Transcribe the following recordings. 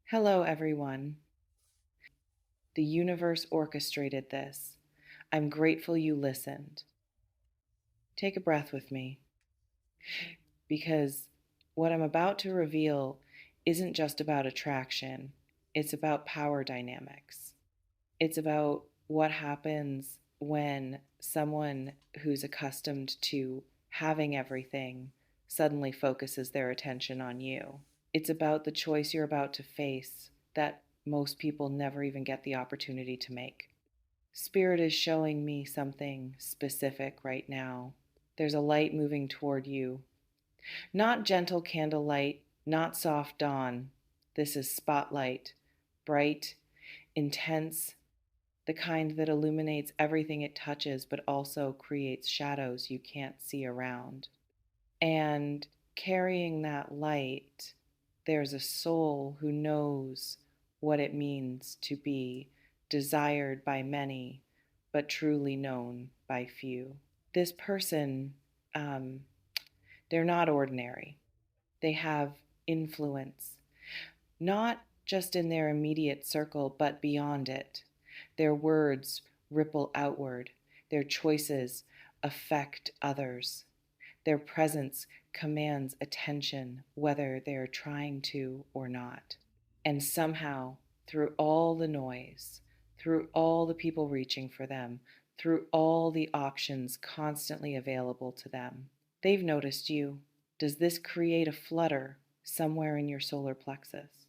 Hello, everyone. The universe orchestrated this. I'm grateful you listened. Take a breath with me because what I'm about to reveal isn't just about attraction, it's about power dynamics. It's about what happens when someone who's accustomed to having everything suddenly focuses their attention on you. It's about the choice you're about to face that most people never even get the opportunity to make. Spirit is showing me something specific right now. There's a light moving toward you. Not gentle candlelight, not soft dawn. This is spotlight, bright, intense, the kind that illuminates everything it touches but also creates shadows you can't see around. And carrying that light, there's a soul who knows what it means to be desired by many, but truly known by few. This person, um, they're not ordinary. They have influence, not just in their immediate circle, but beyond it. Their words ripple outward, their choices affect others. Their presence commands attention, whether they're trying to or not. And somehow, through all the noise, through all the people reaching for them, through all the options constantly available to them, they've noticed you. Does this create a flutter somewhere in your solar plexus?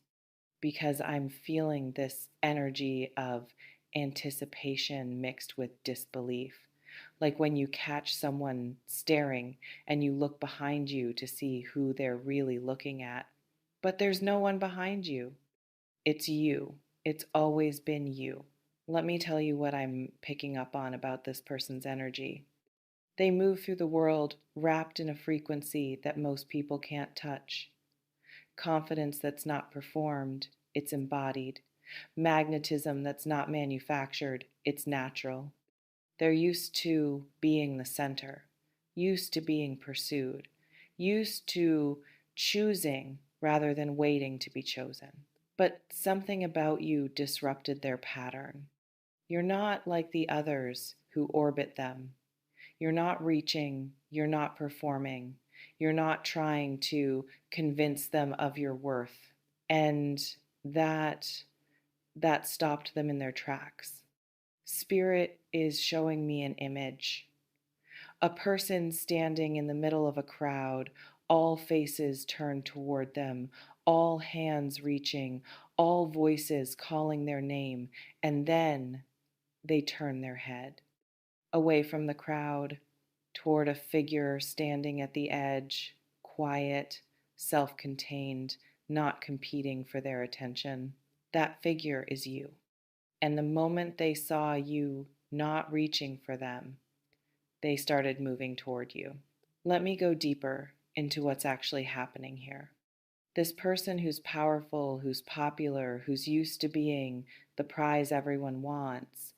Because I'm feeling this energy of anticipation mixed with disbelief. Like when you catch someone staring and you look behind you to see who they're really looking at, but there's no one behind you. It's you. It's always been you. Let me tell you what I'm picking up on about this person's energy. They move through the world wrapped in a frequency that most people can't touch. Confidence that's not performed, it's embodied. Magnetism that's not manufactured, it's natural. They're used to being the center, used to being pursued, used to choosing rather than waiting to be chosen. But something about you disrupted their pattern. You're not like the others who orbit them. You're not reaching, you're not performing, you're not trying to convince them of your worth. And that that stopped them in their tracks. Spirit is showing me an image. A person standing in the middle of a crowd, all faces turned toward them, all hands reaching, all voices calling their name, and then they turn their head away from the crowd toward a figure standing at the edge, quiet, self contained, not competing for their attention. That figure is you. And the moment they saw you not reaching for them, they started moving toward you. Let me go deeper into what's actually happening here. This person who's powerful, who's popular, who's used to being the prize everyone wants,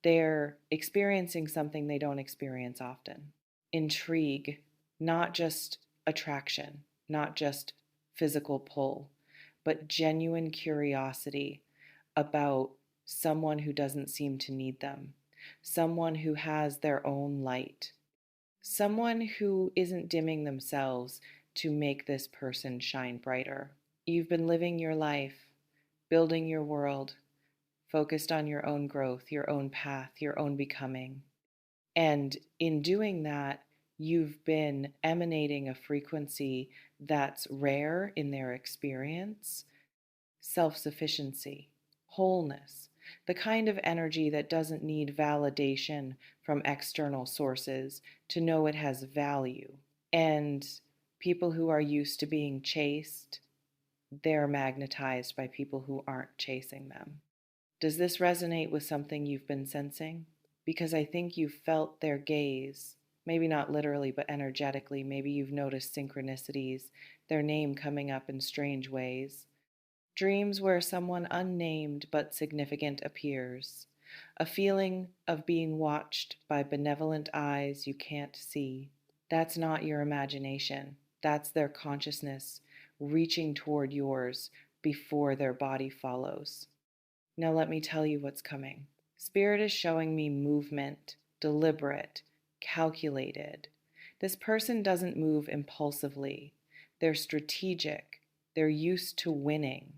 they're experiencing something they don't experience often. Intrigue, not just attraction, not just physical pull, but genuine curiosity about someone who doesn't seem to need them, someone who has their own light, someone who isn't dimming themselves to make this person shine brighter. You've been living your life, building your world, focused on your own growth, your own path, your own becoming. And in doing that, you've been emanating a frequency that's rare in their experience: self sufficiency, wholeness, the kind of energy that doesn't need validation from external sources to know it has value. And people who are used to being chased, they're magnetized by people who aren't chasing them. Does this resonate with something you've been sensing? Because I think you've felt their gaze, maybe not literally, but energetically. Maybe you've noticed synchronicities, their name coming up in strange ways. Dreams where someone unnamed but significant appears. A feeling of being watched by benevolent eyes you can't see. That's not your imagination. That's their consciousness reaching toward yours, before their body follows. Now, let me tell you what's coming. Spirit is showing me movement, deliberate, calculated. This person doesn't move impulsively. They're strategic. They're used to winning.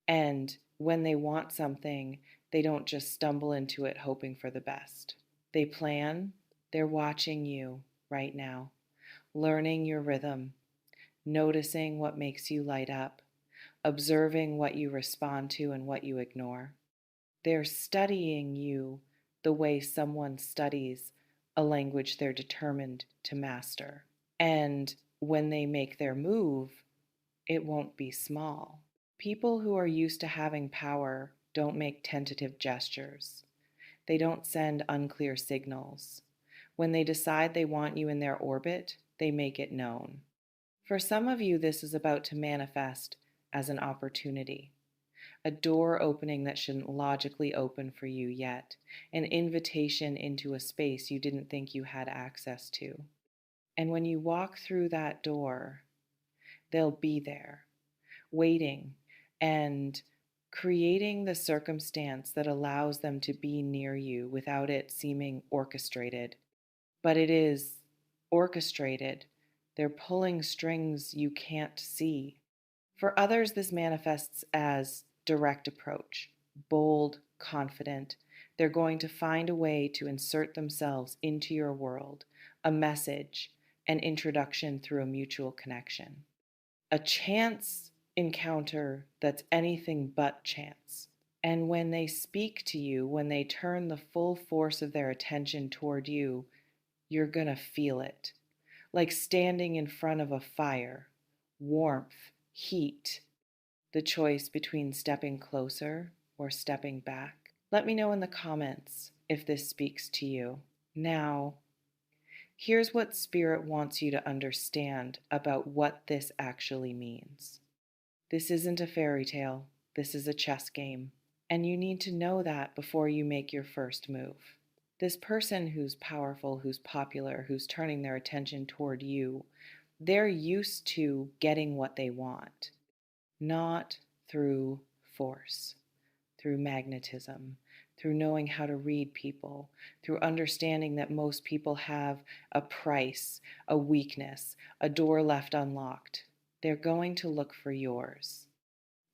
And when they want something, they don't just stumble into it hoping for the best. They plan. They're watching you right now, learning your rhythm, noticing what makes you light up, observing what you respond to and what you ignore. They're studying you the way someone studies a language they're determined to master. And when they make their move, it won't be small. People who are used to having power don't make tentative gestures. They don't send unclear signals. When they decide they want you in their orbit, they make it known. For some of you, this is about to manifest as an opportunity, a door opening that shouldn't logically open for you yet, an invitation into a space you didn't think you had access to. And when you walk through that door, they'll be there, waiting and creating the circumstance that allows them to be near you without it seeming orchestrated. But it is orchestrated. They're pulling strings you can't see. For others, this manifests as direct approach, bold, confident. They're going to find a way to insert themselves into your world, a message, an introduction through a mutual connection. A chance encounter that's anything but chance. And when they speak to you, when they turn the full force of their attention toward you, you're going to feel it. Like standing in front of a fire, warmth, heat, the choice between stepping closer or stepping back. Let me know in the comments if this speaks to you. Now, here's what Spirit wants you to understand about what this actually means. This isn't a fairy tale. This is a chess game. And you need to know that before you make your first move. This person who's powerful, who's popular, who's turning their attention toward you, they're used to getting what they want, not through force, through magnetism, through knowing how to read people, through understanding that most people have a price, a weakness, a door left unlocked. They're going to look for yours.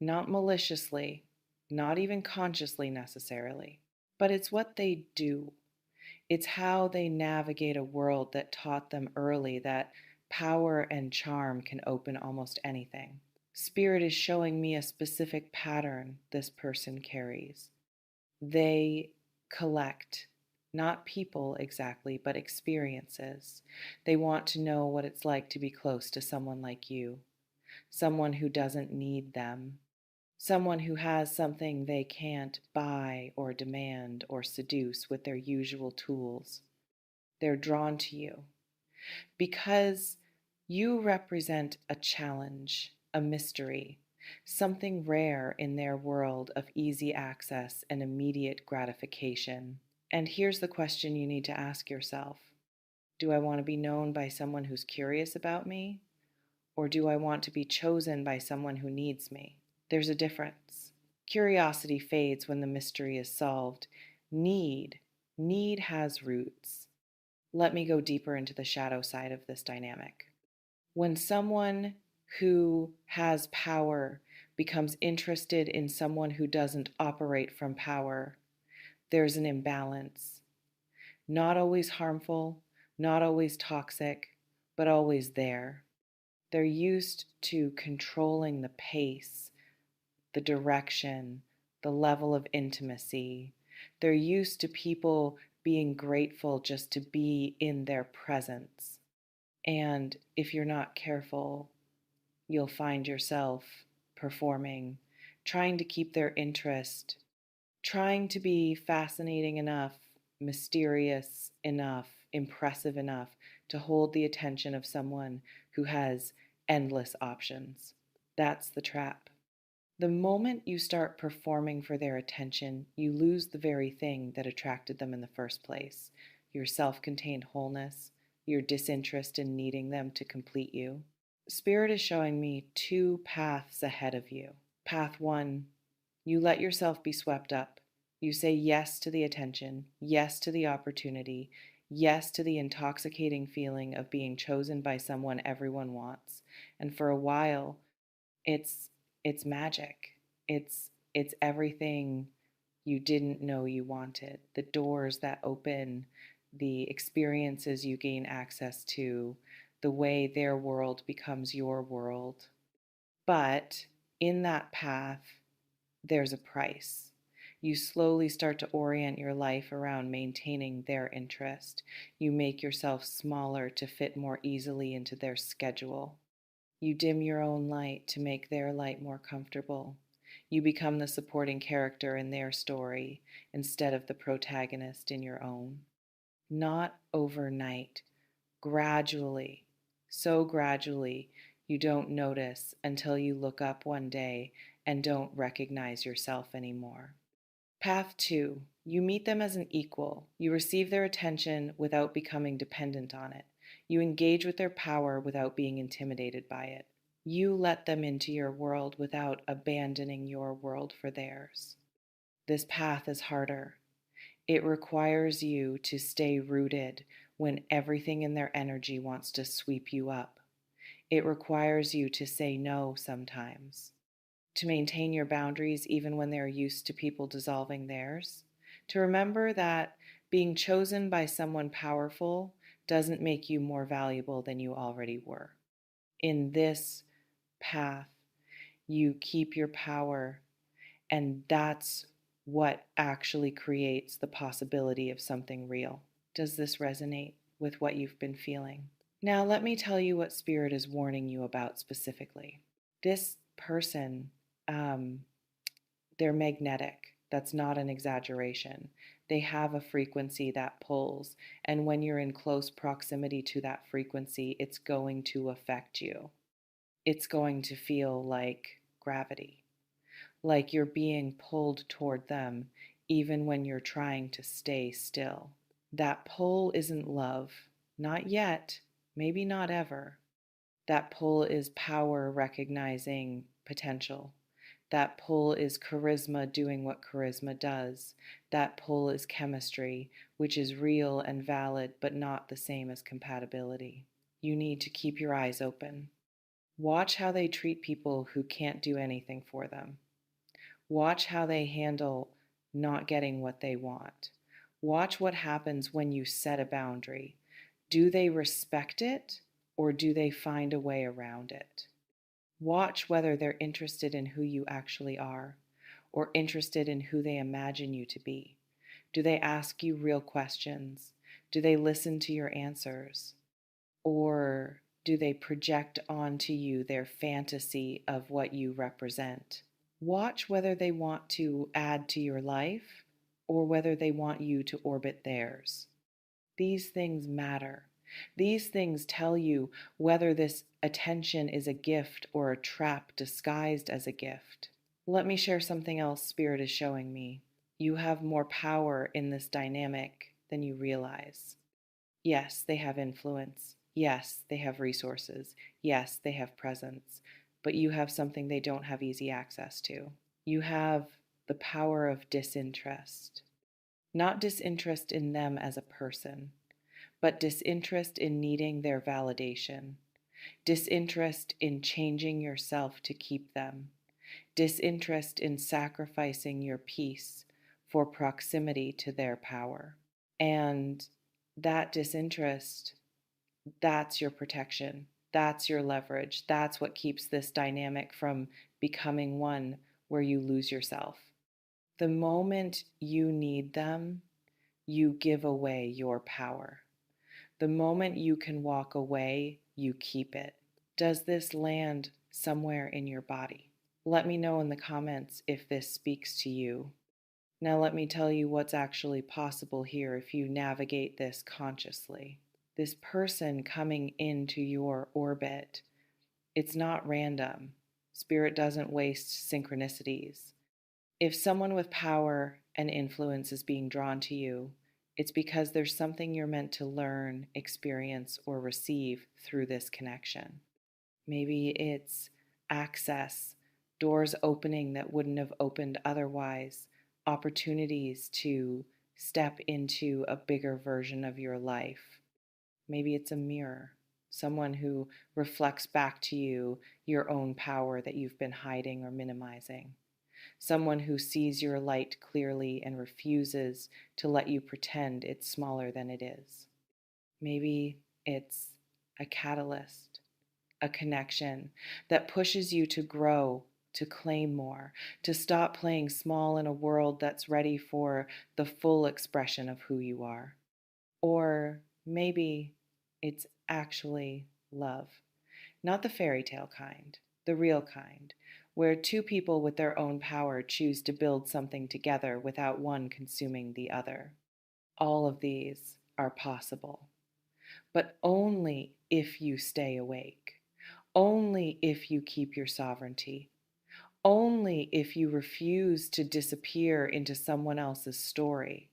Not maliciously, not even consciously necessarily, but it's what they do. It's how they navigate a world that taught them early that power and charm can open almost anything. Spirit is showing me a specific pattern this person carries. They collect, not people exactly, but experiences. They want to know what it's like to be close to someone like you, someone who doesn't need them, someone who has something they can't buy or demand or seduce with their usual tools. They're drawn to you because you represent a challenge, a mystery, something rare in their world of easy access and immediate gratification. And here's the question you need to ask yourself. Do I want to be known by someone who's curious about me? Or do I want to be chosen by someone who needs me? There's a difference. Curiosity fades when the mystery is solved. Need has roots. Let me go deeper into the shadow side of this dynamic. When someone who has power becomes interested in someone who doesn't operate from power, there's an imbalance. Not always harmful, not always toxic, but always there. They're used to controlling the pace, the direction, the level of intimacy. They're used to people being grateful just to be in their presence. And if you're not careful, you'll find yourself performing, trying to keep their interest, trying to be fascinating enough, mysterious enough, impressive enough to hold the attention of someone who has endless options. That's the trap. The moment you start performing for their attention, you lose the very thing that attracted them in the first place, your self-contained wholeness, your disinterest in needing them to complete you. Spirit is showing me two paths ahead of you. Path 1, you let yourself be swept up. You say yes to the attention, yes to the opportunity, yes to the intoxicating feeling of being chosen by someone everyone wants. And for a while, it's it's magic. It's everything you didn't know you wanted. The doors that open, the experiences you gain access to, the way their world becomes your world. But in that path, there's a price. You slowly start to orient your life around maintaining their interest. You make yourself smaller to fit more easily into their schedule. You dim your own light to make their light more comfortable. You become the supporting character in their story instead of the protagonist in your own. Not overnight, gradually, so gradually you don't notice until you look up one day and don't recognize yourself anymore. Path 2, you meet them as an equal. You receive their attention without becoming dependent on it. You engage with their power without being intimidated by it. You let them into your world without abandoning your world for theirs. This path is harder. It requires you to stay rooted when everything in their energy wants to sweep you up. It requires you to say no sometimes, to maintain your boundaries even when they're used to people dissolving theirs, to remember that being chosen by someone powerful doesn't make you more valuable than you already were. In this path, you keep your power, and that's what actually creates the possibility of something real. Does this resonate with what you've been feeling? Now, let me tell you what Spirit is warning you about specifically. This person, um, they're magnetic. That's not an exaggeration. They have a frequency that pulls, and when you're in close proximity to that frequency, it's going to affect you. It's going to feel like gravity, like you're being pulled toward them, even when you're trying to stay still. That pull isn't love, not yet, maybe not ever. That pull is power recognizing potential. That pull is charisma doing what charisma does. That pull is chemistry, which is real and valid, but not the same as compatibility. You need to keep your eyes open. Watch how they treat people who can't do anything for them. Watch how they handle not getting what they want. Watch what happens when you set a boundary. Do they respect it or do they find a way around it? Watch whether they're interested in who you actually are or interested in who they imagine you to be. Do they ask you real questions? Do they listen to your answers? Or do they project onto you their fantasy of what you represent? Watch whether they want to add to your life or whether they want you to orbit theirs. These things matter. These things tell you whether this attention is a gift or a trap disguised as a gift. Let me share something else Spirit is showing me. You have more power in this dynamic than you realize. Yes, they have influence. Yes, they have resources. Yes, they have presence. But you have something they don't have easy access to. You have the power of disinterest. Not disinterest in them as a person, but disinterest in needing their validation. Disinterest in changing yourself to keep them. Disinterest in sacrificing your peace for proximity to their power. And that disinterest, that's your protection. That's your leverage. That's what keeps this dynamic from becoming one where you lose yourself. The moment you need them, you give away your power. The moment you can walk away, you keep it. Does this land somewhere in your body? Let me know in the comments if this speaks to you. Now let me tell you what's actually possible here if you navigate this consciously. This person coming into your orbit, it's not random. Spirit doesn't waste synchronicities. If someone with power and influence is being drawn to you, it's because there's something you're meant to learn, experience, or receive through this connection. Maybe it's access doors opening that wouldn't have opened otherwise, opportunities to step into a bigger version of your life. Maybe it's a mirror, someone who reflects back to you your own power that you've been hiding or minimizing. Someone who sees your light clearly and refuses to let you pretend it's smaller than it is. Maybe it's a catalyst, a connection that pushes you to grow, to claim more, to stop playing small in a world that's ready for the full expression of who you are. Or maybe it's actually love, not the fairy tale kind, the real kind, where two people with their own power choose to build something together without one consuming the other. All of these are possible, but only if you stay awake, only if you keep your sovereignty, only if you refuse to disappear into someone else's story.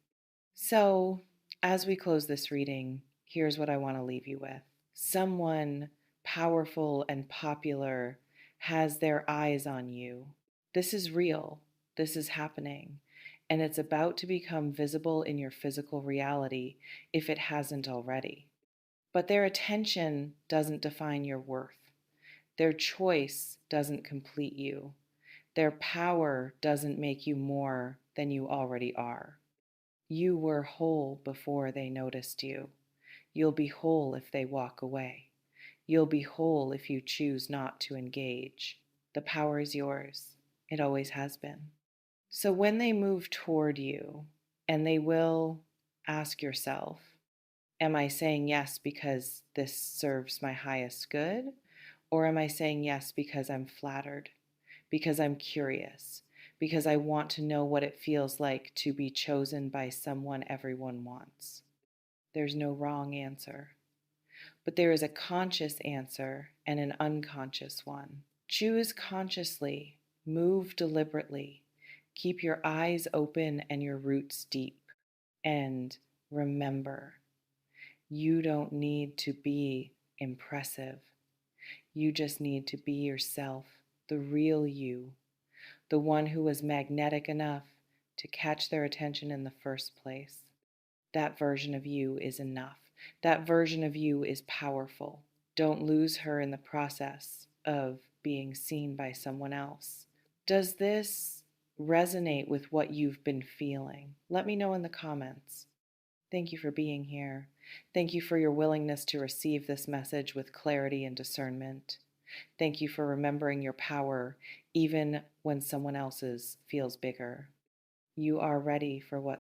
So, as we close this reading, here's what I want to leave you with. Someone powerful and popular has their eyes on you. This is real. This is happening. And it's about to become visible in your physical reality if it hasn't already. But their attention doesn't define your worth. Their choice doesn't complete you. Their power doesn't make you more than you already are. You were whole before they noticed you. You'll be whole if they walk away. You'll be whole if you choose not to engage. The power is yours. It always has been. So when they move toward you, and they will, ask yourself, am I saying yes because this serves my highest good? Or am I saying yes because I'm flattered, because I'm curious, because I want to know what it feels like to be chosen by someone everyone wants? There's no wrong answer, but there is a conscious answer and an unconscious one. Choose consciously, move deliberately, keep your eyes open and your roots deep, and remember, you don't need to be impressive. You just need to be yourself, the real you, the one who was magnetic enough to catch their attention in the first place. That version of you is enough. That version of you is powerful. Don't lose her in the process of being seen by someone else. Does this resonate with what you've been feeling? Let me know in the comments. Thank you for being here. Thank you for your willingness to receive this message with clarity and discernment. Thank you for remembering your power even when someone else's feels bigger. You are ready for what